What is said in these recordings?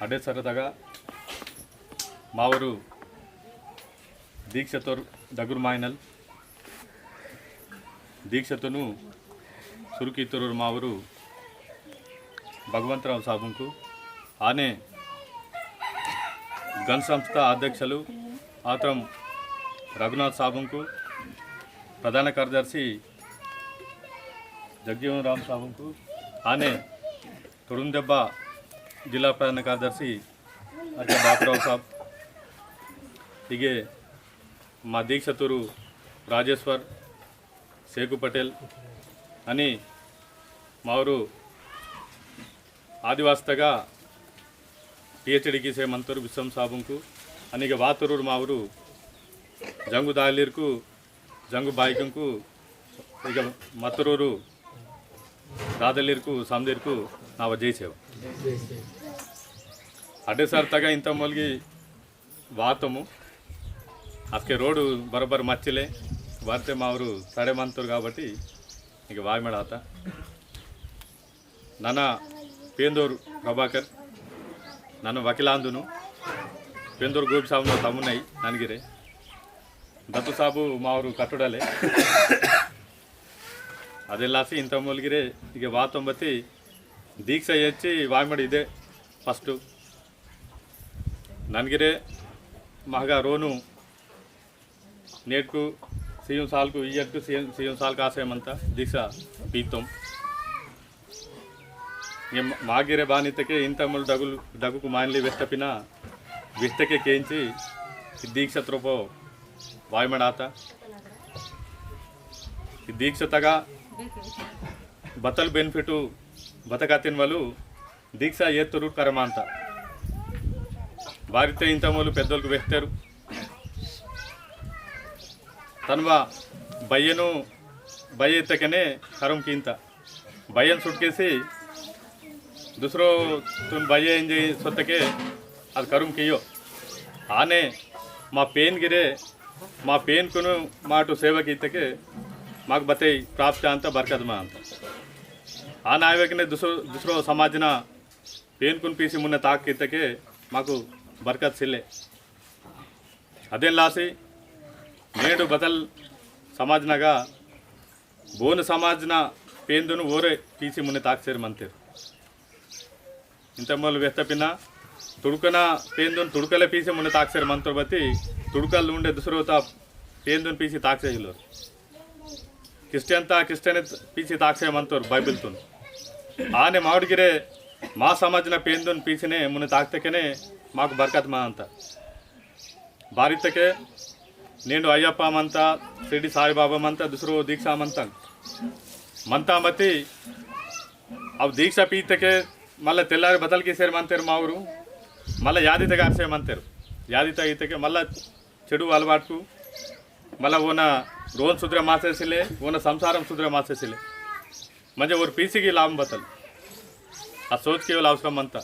ಅದೇ ಸರದಾಗ ಮಾವರು ದೀಕ್ಷತೋರು ದಗುರು ಮಾಯನಲ್ ದೀಕ್ಷತನು ಸುರುಕಿತ್ತೂರು ಮಾವರು భగవంతరావు సాబుకు ఆనే గన్ సంస్థ అధ్యక్షులు ఆత్రం రఘునాథ్ సాబుకు ప్రధాన కార్యదర్శి జగ్జీవన్ రామ్ సాబుకు ఆనే తొడుందెబ్బ జిల్లా ప్రధాన కార్యదర్శి అట్లా బాపురావు సాబ్ ಹೀಗೆ మా దీక్షతూరు రాజేశ్వర్ శేఖు పటేల్ అని మారు ఆదివాస్తగా పిహెచ్డికి సేమంతరు విశ్వం సాబుకు అనిగ వాతరూరు మావురు జంగు దాలీర్కు జంగు బాయికంకు ఇక మత్తరూరు దాదలీర్కు సందీర్కు ನಾವು ಜಯಿಸೇವೆ ಅಡ್ಡೆ ಸರ್ತಾಗ ಇಂಥ ಮೊಲ್ಗಿ ವಾತಮು ಅದಕ್ಕೆ ರೋಡು ಬರೋಬ್ಬರ ಮಚ್ಚಿಲೆ ಬರ್ತೆ ಮಾವರು ಸಡೆ ಮಂತರು కాబట్టి ಈಗ ವಾಯ್ ಮಾಡಾತ ನನ್ನ పేందూరు ప్రభాకర్ నన్ను వకీలాందును పేందూరు గోపి సాబు తమ్మున్నాయి ನನಗಿರೆ ದತ್ತು ಸಾಬು ಮಾವರು ಕಟ್ಟಡಲೆ ಅದೆಲ್ಲಾಸಿ ಇಂಥ ಮೂಲ್ಗಿರೆ ಈಗ ವಾತೊಂಬತ್ತಿ ದೀಕ್ಷೆ ಹೆಚ್ಚಿ ವಾಯ್ಮಡಿ ಇದೆ ಫಸ್ಟು ನನಗಿರೆ మహగా రోను నేట్కు సీఎం సాల్కు ఇయ్యట్కు సీఎం సాల్కు ఆశయమంతా దీక్ష పీతం మాగిరే బానితకే ఇంతములు డగుకు మాన్లి వెస్తపిన విస్తకే కేంచి దీక్ష త్రోపో వాయమడాత ఈ దీక్ష తగా బతల్ బెనిఫిటు బతకతిన వాళ్ళు దీక్ష ఏతురు కరమాంత వారితే ఇంతములు పెద్దలకు వెస్తారు తనవా బయ్యను బయ్య ఎత్తకనే కరం కింత బయ్యను సుట్కేసి दूसरो तुम भैया इंज सोतके ಅದು ಕರುಮ್ ಕಿಯೋ ಆನೆ ಮಾ ಪೇನ್ ಗಿರೆ ಮಾ ಪೇನ್ ಕುನು ಮಾಟು ಸೇವಕ ಇತ್ತಕೆ ಮಾಕ್ ಬತೈ ಪ್ರಾಪ್ತ ಅಂತ ಬರ್ಕದ್ಮ ಅಂತ ಆ ನಾಯಕನೆ दूसरो ಸಮಾಜನ ಪೇನ್ ಕುನ್ ಪೀಸಿ ಮುನ್ನ ತಾಕ್ ಇತ್ತಕೆ ಮಾಕು ಬರ್ಕತ್ ಸಿಲ್ಲೆ ಅದೇ ಲಾಸಿ నేడు ಬದಲ್ ಸಮಾಜನಾಗ ಬೋನ ಸಮಾಜನ ಪೇಂದುನು ಓರೆ ಪೀಸಿ ಮುನ್ನ ತಾಕ್ ಸೇರ್ ಮಂತೇರು ಇಂಥ ಮೂಲ ವ್ಯಸ್ತಪಿನ ತುಡುಕನ ಪೇಂದುನ್ ತುಡುಕಲೆ ಪೀಸೆ ಮುನ್ನ ತಾಕ್ಸೇರು ಮಂತ್ರ ಬತ್ತಿ ತುಡುಕಲ್ಲಿ ಉಂಡೆ ದುಸರೋತ ಪೇಂದುನ್ ಪೀಸಿ ತಾಕ್ಸೇ ಇಲ್ಲರು ಕಿಸ್ಟೆನೆ ಪೀಸಿ ತಾಕ್ಸೇ ಮಂತವ್ರು ಬೈಬಲ್ತು ಆನೆ ಮಾವುಡಿಗಿರೆ మా సమాజన పేందున్ పీసినే మున్న తాక్తకేనే మాకు బర్కత్ మా అంత బారితకే నేను అయ్యప్ప మంత షిరిడి సాయిబాబా మంత దుసరో దీక్షా మంతా మతి అవి దీక్ష పీతకే మళ్ళీ తెల్లారి బతల్కి సేరమంతారు మా ఊరు మళ్ళీ యాదితగా అర్సేయమంతారు యాదిత ఈతకే మళ్ళీ చెడు అలవాటుకు మళ్ళీ ఓన రోన్ సుద్ర మాసేసిలే ఓన సంసారం సుద్ర మాసేసిలే మంచి ఒక పీసికి లాభం బతలు ఆ సోచ్కి వాళ్ళ అవసరం అంతా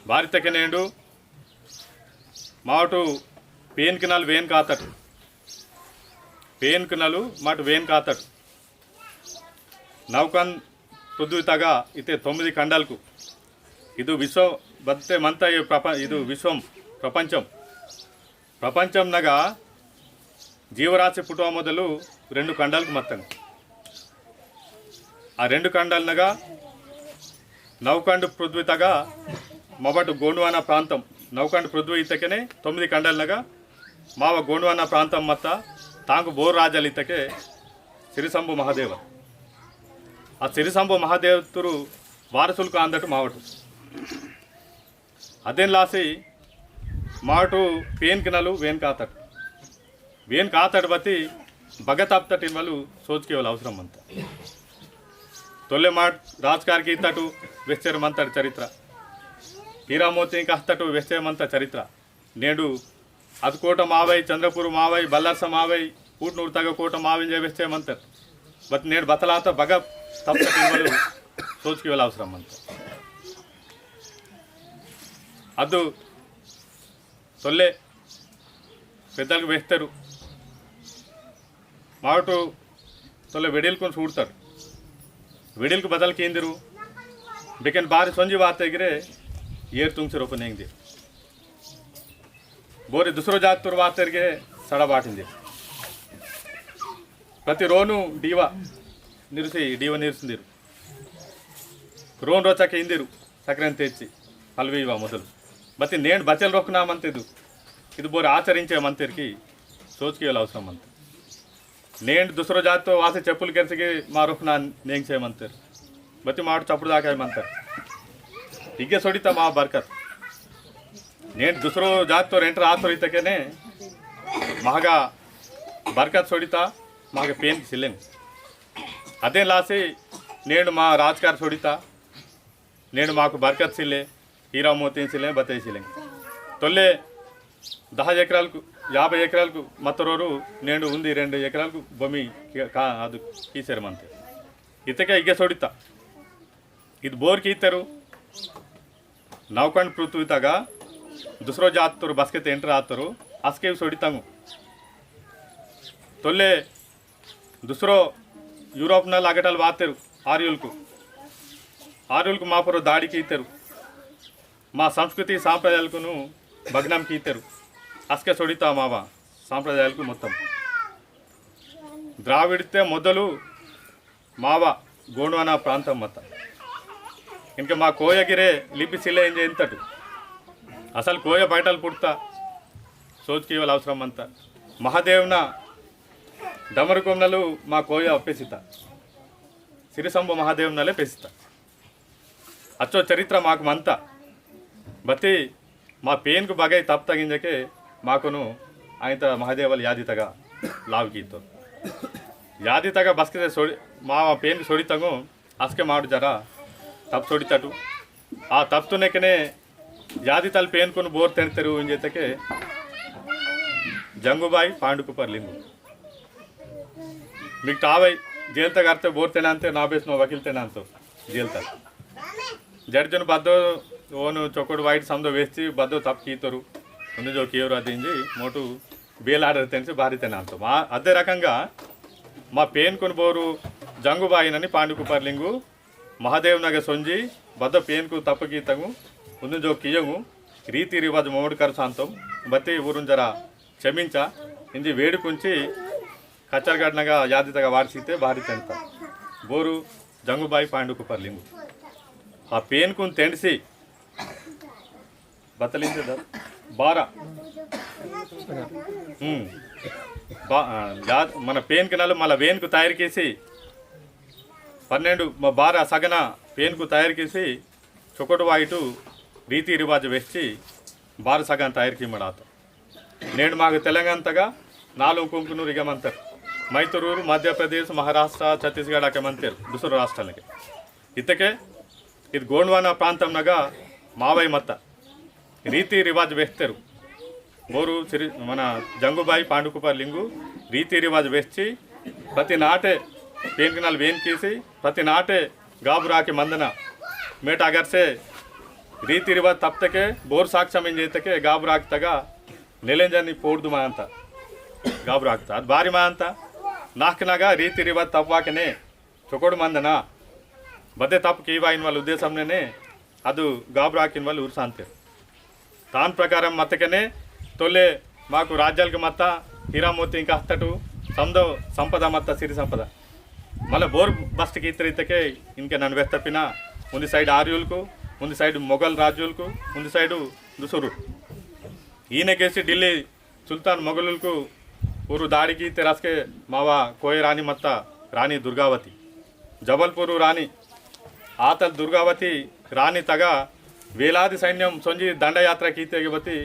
భారతకే నేడు మాటు పేన్ కినాలు వేన్ కాతడు పేన్ కినాలు మాటు వేన్ కాతడు నౌకన్ పృథ్వీతగా ఇతే 9 ఖండాలకు ఇది విశ్వం బతే మంత ఇది విశ్వం ప్రపంచం నగా జీవరాశి పుట్టువ మొదలు 2 ఖండాలకు మొత్తం ఆ 2 ఖండాలనగా నౌకండు పృథ్వీతగా మొబటు గోండ్వానా ప్రాంతం నౌకండు పృథ్వీ ఇతకనే 9 ఖండాలనగా మావ గోండ్వానా ప్రాంతం మొత్త తాంగు బోర్ రాజాలు ఇతకే సిరిసంభు మహాదేవ ఆ సిరిసంభు మహాదేవతురు వారసులకు అందటు మావటు అదేం లాసి మాటు పేన్ కినలు వేన్ కాతడు బతి బగతాప్తటిన వాళ్ళు సోచుకే వాళ్ళు అవసరం అంత తొల్లె మాట్ రాజకారికి ఇత్తటు వెశ్చరమంతటి చరిత్ర హీరామోతి ఇంకా హస్తటు వెశ్చరమంత చరిత్ర నేడు అదుకోట మావై చంద్రపూర్ మావై బల్లార్స మావై కూట్నూరు తగ కోట మావింజ వెశ్చరమంతరు బట్ నేడు బతలాత బగ తప్పటివలు సోచుకి వాళ్ళ అవసరం అంత ಅದು ಸೊಲ್ಲೆ పెద్దలకు వేస్తారు మాటు తొలే వెడేల్కొని చూడతారు వెడేల్కు బదల్కి ఏందిరు బికెన్ బారి సొంజి వార్తగిరే ಏರ್ ತುಂಗ್ಸಿ ರೋಪನ್ ಹೆಂಗೆ ಬೋರಿ ದುಸರೋ ಜಾತುರ್ ವಾತರಿಗೆ ಸಡ ಬಾಟಿಂದೆ ಪ್ರತಿ ರೋನು ಡೀವ ನೀರಿಸಿಂದಿರು ರೋನ್ ರೋಚಕ್ಕೆ ಹಿಂದಿರು ಸಕ್ಕರೆ తెచ్చి ಹಲ್ವೀವ ಮೊದಲು ಮತ್ತೆ ನೇಣು ಬಚಲ್ ರೊಕ್ಕನಾಮಂತಿದ್ದು ಇದು ಬೋರಿ ಆಚరించే మంతరికి సోచుకోవాలి అవసరం అంత నేను దుసరో జాతితో వాసే చెప్పులు కెరిసికి మా రొక్కన నేను చేయమంటారు బతి మాట చప్పుడు దాకాయమంటారు ఇగ్గే సొడితా మా బర్కత్ నేను దుసరో జాతితో రెంటర్ ఆతోరితకేనే మహగా బర్కత్ సొడితా మాకు పేన్కి సిల్లెను అదే లాసి నేను మా రాజకార్ సొడితా నేను మాకు బర్కత్ సిల్లే హీరా మోతీ సిల్లే బతే సిల్లే తొల్లే 10 ఎకరాలకు 50 ఎకరాలకు మత్తరోరు నేను ఉంది 2 ఎకరాలకు భూమి ಅದು ಕೀಸೇರಮಂತೆ ಇತಕ್ಕೆ ಈಗ ಸೊಡಿತಾ ಇದು ಬೋರ್ ಕೀತರು ನೌಕಂಡ್ ಪೃಥ್ವಿತಾಗ ದುಸರೋ ಜಾತರು ಬಸ್ಕೆತೆ ಎಂಟ್ರ್ ಆತರು ಅಸ್ಕೆ ಸೊಡಿತಾಂಗು ತೊಲ್ಲೆ ದುಸರೋ యూరోప్ನಲ್ಲಿ ಆಗಟಲ್ వాతరు ఆర్యులకు మా పొర దాడికి ఇద్దరు మా సంస్కృతి సాంప్రదాయాలకు భగ్నంకి ఇద్దరు అస్కే సొడితా మావా సాంప్రదాయాలకు మొత్తం ద్రావిడితే మొదలు మావా గోండ్వానా ప్రాంతం మొత్తం ఇంకా మా కోయగిరే లిపి సిల్లే ఏం చేయంతటు అసలు కోయ బయటలు పుడతా సోచుకి ఇవ్వాలి అవసరం అంతా మహాదేవ్న డమరుకొమ్మలు మా కోయ పెసిత సిరిసంబ మహాదేవ్నలే పెసిత అచ్చో చరిత్ర మాకు మంత బతి మా పేన్కు బగై తప్పు తగింజకే మాకును ಆಯ್ತ ಮಹಾದೇವಲ್ ಯಾದಿತಗ ಲಾವ್ಗೀತು ಯಾದಿತಗ ಬಸ್ಕಿದೆ ಸೊಡಿ ಮಾ ಪೇನ್ ಸೊಡಿತಗು ಅಸ್ಕೆ ಮಾಡು ಜರ ತಪ್ಪು ಸೊಡಿತಟು ಆ ತಪ್ಪುನೆಕನೆ ಯಾದಿತಲ್ ಪೇನ್ಕೊಂಡು ಬೋರ್ ತೆಣ್ತರು ಇಂಜೆತಕ್ಕೆ ಜಂಗುಬಾಯಿ ಪಾಂಡುಕುಪರ್ ಲಿಂಗು మీకు టావై జైలు తగ అర్తే ಬೋರ್ ತೆಣ ಅಂತೆ ನಾಬೇಸ್ ನೋ ವಕೀಲ್ ತೆಣ ಅಂತ ಜೈಲ್ ತಗ ಜಡ್ಜನು ಬದ್ದೋ ಓನು ಚೊಕ್ಕಡು ವೈಟ್ ಸಮದೋ ವೇಸ್ತಿ ಬದ್ದೋ ತಪ್ಪು ಕೀತರು ಒಂದು ಜೋ ಕೇವರು అదించి మోటు బేల్ ఆర్డర్ తెనిసి భారీ తెన అంత మా అదే రకంగా మా పేన్ కొని బోరు జంగుబాయినని పాండుకుపర్లింగు మహాదేవ్ నగ సొంజి బద్ద పేన్కు తప్పు గీతము ಒಂದು ಜೋ ಕಿಯಂಗು ರೀತಿ ರಿವಾಜು ಮೊಮಡ್ಕರ್ ಶಾಂతం ಬತ್ತಿ ಊರುನ್ ಜರ ಕ್ಷಮಿಂಚ ಇಂಜಿ వేడుకుంచి కచ్చర్గడ్నగా యాదితగా వాడిసితే భారీ తెంత బోరు జంగుబాయి పాండుకుపర్లింగు ఆ పేన్కు తెండిసి బతలించే బారా మన పేన్కి నలు మళ్ళీ వేన్కు తయారు చేసి 12 బారా సగన పేన్కు తయారు చేసి చొకటి వాయిటు రీతి రివాజు వేసి బార సగం తయారుకి మడాత నేడు మాకు తెలంగాణగా 4 కుంకును రిగమంతరు మైతూరు మధ్యప్రదేశ్ మహారాష్ట్ర ఛత్తీస్గఢ్ అక్కమంతరు దుసరు రాష్ట్రాలకి ఇతకే ఇది గోండ్వానా ప్రాంతంనగా మావై మత్త రీతి రివాజు వేస్తారు ಬೋರು ಸಿರಿ మన జంగుబాయి పాండుకుపర్లింగు రీతి రివాజు వేసి ప్రతి నాటే పేన్కినాలు వేన్కేసి ప్రతి నాటే గాబురాకి మందన మేట అగర్సే రీతి రివాజ్ తప్పతకే ಬೋರ್ ಸಾಕ್ಷ್ಯ ಏನ್ ಜೈತಕ್ಕೆ ಗಾಬುರಾಕ್ತಾಗ ನೆಲೆಂಜನಿ ಪೋಡ್ದು ಮಾ ಅಂತ ಗಾಬುರಾಕ್ತ ಅದು ಭಾರಿ ಮಾ ಅಂತ ನಾಲ್ಕನಾಗ ರೀತಿ ರಿವಾಜ್ ತಪ್ಪಾಕನೆ ಚೊಕೊಡು ಮಂದನ ಬದ್ದೆ ತಪ್ಪು ಕೀವಾಯಿನ వాళ్ళ ఉద్దేశంలోనే ಅದು ಗಾಬುರಾಕಿನ వాళ్ళు ఉరుస అంటారు దాని ప్రకారం మత్తకనే తొల్లే మాకు రాజ్యాలకు మత్త హీరామోతి ఇంకా హస్తటు సందో సంపద మత్త సిరి సంపద మళ్ళీ బోర్ బస్ట్కి ఇతరితకే ఇంకే నన్ను వెస్తపిన ముందు సైడ్ ఆర్యులకు ముందు సైడ్ మొఘల్ రాజ్యులకు ముందు సైడు దుసురు ఈయనకేసి ఢిల్లీ సుల్తాన్ మొఘలులకు ఊరు దాడికి తెరాస్కే మావా కోయ రాణి మత్త రాణి దుర్గావతి జబల్పూరు రాణి ఆతల్ దుర్గావతి రాణి తగ వేలాది సైన్యం సొంజి దండయాత్రకి తెగిబతి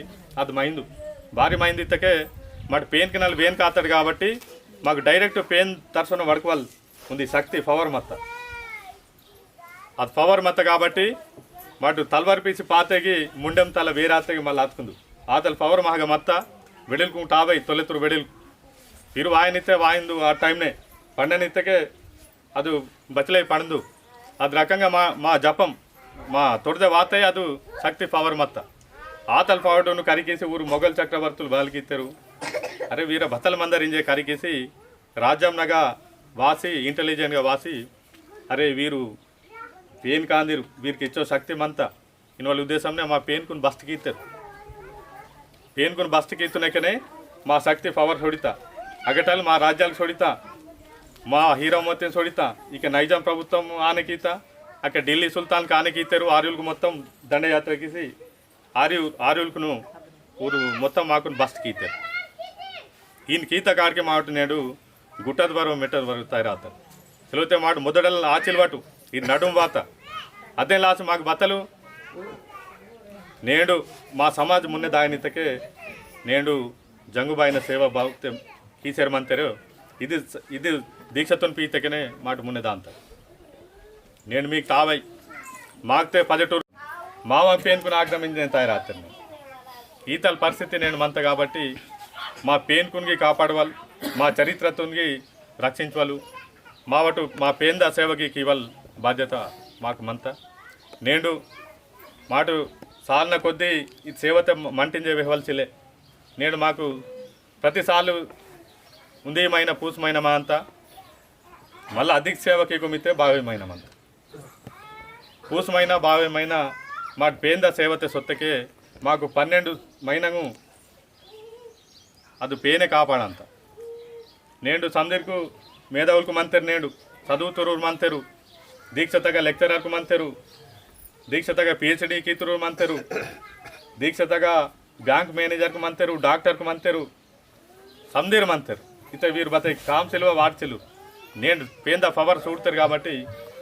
అది మైందు భారీ మైంది ఇతకే మాకు పేన్కి నలు వేన్ కాతాడు కాబట్టి మాకు డైరెక్ట్ పేన్ తరచున వడకవల్ ఉంది శక్తి పవర్ మత్త అది పవర్ మత్త కాబట్టి మాటు తల్వార్ పీసి పాతేగి ముండెం తల వేరాతకి మళ్ళీ అతుకుందు ఆతల పవర్ మహగ మత్త వెడల్కు టాబై తొలెతురు వెడల్కు ఇరు వాయనితే వాయిందు ఆ టైంనే పండనిత్తకే ಅದು ಬಚ್ಚಲೈ ಪಣದು ಅದು ರಕಂಗ మా జపం మా తొడద వాతయ్య ಅದು శక్తి పవర్ మత్త ఆతల పవర్ను కరికేసి ఊరు మొఘల్ చక్రవర్తులు బలికిస్తారు అరే వీర బత్తల మందరించే కరికేసి రాజ్యంనగా వాసి ఇంటెలిజెంట్గా వాసి అరే వీరు ఏం కాందిరు వీరికి ఇచ్చో శక్తి మంత इन వాళ్ళ ఉద్దేశంనే మా पेन बस्ट कीतर पेन बस्ट कीतुनेकने మా శక్తి పవర్ సొడితా అగటల్ మా రాజ్యాలకు సొడితా మా హీరో మొత్తం సొడితా ఇక నైజాం ప్రభుత్వం ఆనకీత అక్కడ ఢిల్లీ సుల్తాన్కి ఆనకీతారు ఆర్యులకు మొత్తం దండయాత్రకి ఆర్యులకును ఊరు మొత్తం మాకు బస్ట్ కీతారు ఈయన కీత కాడికి మాట నేడు గుట్టದ ಬರೋ ಮೆಟ್ಟದ ಬರೋ ತಯಾರಾತಾರೆ ಕೆಲವತ್ತೆ ಮಾಡು ಮೊದಲೆಲ್ಲ ಆಚಿಲ್ವಾಟು ఇది నడుం వాత అదే లాస్ మాకు బత్తలు నేడు మా సమాజ మున్నే దాయనితకే నేడు జంగుబాయిన సేవ బాగుతే కీసేరమంటారు ఇది ఇది దీక్షతో పీతకనే మాట మున్నే దాంత నేను మీకు తావై మాకుతే పల్లెటూరు మావ పేనుకుని ఆగ్రమించి నేను తయారాతాను ఈతల పరిస్థితి నేను మంత కాబట్టి మా పేనుకునికి కాపాడవాళ్ళు మా చరిత్రతునికి రక్షించవాళ్ళు మా పేంద సేవకి ఇవ్వాలి బాధ్యత మాకు మంత నేడు మాటు సాలిన కొద్దీ ఇది సేవతే మంటించే వెహవలసిలే నేడు మాకు ప్రతిసార్లు ఉందేమైన పూసమైన మా అంతా మళ్ళీ అధిక సేవకి కుమితే భావ్యమైన మంత పూసమైన భావ్యమైన మా పేంద సేవతే సొత్తకే మాకు 12 మైనము అది పేనే కాపాడంత నేడు సందర్కు మేధావులకు మంతరు నేడు చదువుతురు మంతరు దీక్షతగా లెక్చరర్కు మంతరు దీక్షతగా పిహెచ్డి కీతురు మంతరు దీక్షతగా బ్యాంక్ మేనేజర్కు మంతరు డాక్టర్కు మంతరు సందీర్ మంతరు ఇత వీరు బత కామ్ సెలవ వాడ్చెలు నేను పేంద పవర్ చూడతారు కాబట్టి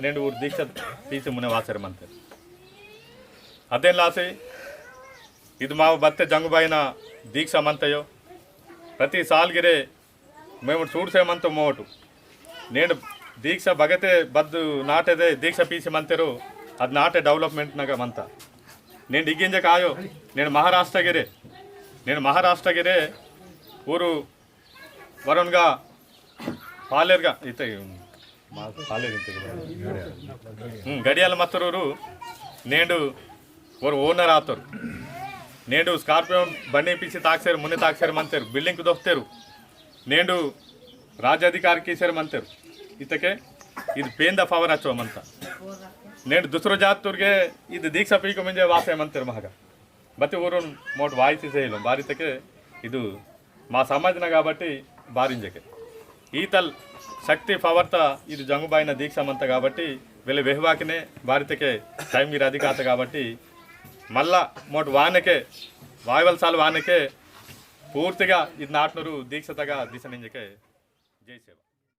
నేను ఊరు దీక్ష తీసి మునే వాసరు మంతరు అదేం లాసే ఇది మా బత్తె జంగుబాయిన దీక్ష మంతయో ప్రతి సాల్గిరే మేము చూడసేమంత మోటు నేను దీక్ష బగతే బద్దు నాటేదే దీక్ష పీసి మంతరు అది నాటే డెవలప్మెంట్ నగ మంత నేను డిగ్గింజ కాయో నేను మహారాష్ట్రగిరే ఊరు వరుణ్గా పాలేరుగా ఇత పాలేరు గడియాల మత్తరూరు నేడు ఊరు ఓనర్ ఆతరు నేడు స్కార్పియో బండి పీసి తాక్సారు మున్నే తాక్సారు మంతారు బిల్డింగ్కి దొక్కుతారు నేడు రాజ్యాధికారికి సేరు మంతారు ఇతకే ఇది పేంద పవర్ వచ్చో మంత నేడు దుసరు జాతూర్ಗೆ ಇದು ದೀಕ್ಷಾ ಪೀಕು ಮುಂಜೆ ವಾಸೆ ಮಂತಿರು ಮಗ ಬತ್ತೆ ಊರು ಮೋಟ್ ವಾಯಿಸಿ ಸೇಯಲು ಬಾರಿತಕ್ಕೆ ಇದು మా సమాజన కాబట్టి బారింజకే ఈతల్ శక్తి పవర్త ఇది జంగుబాయిన దీక్షమంత కాబట్టి వీళ్ళ వెహవాకినే భారతకే టైం మీరు అధికాత కాబట్టి మళ్ళా మోటు వానకే వాయువలసాలు వానకే పూర్తిగా ఇది నాటునరు దీక్షతగా దిశ నింజకే జై సేవ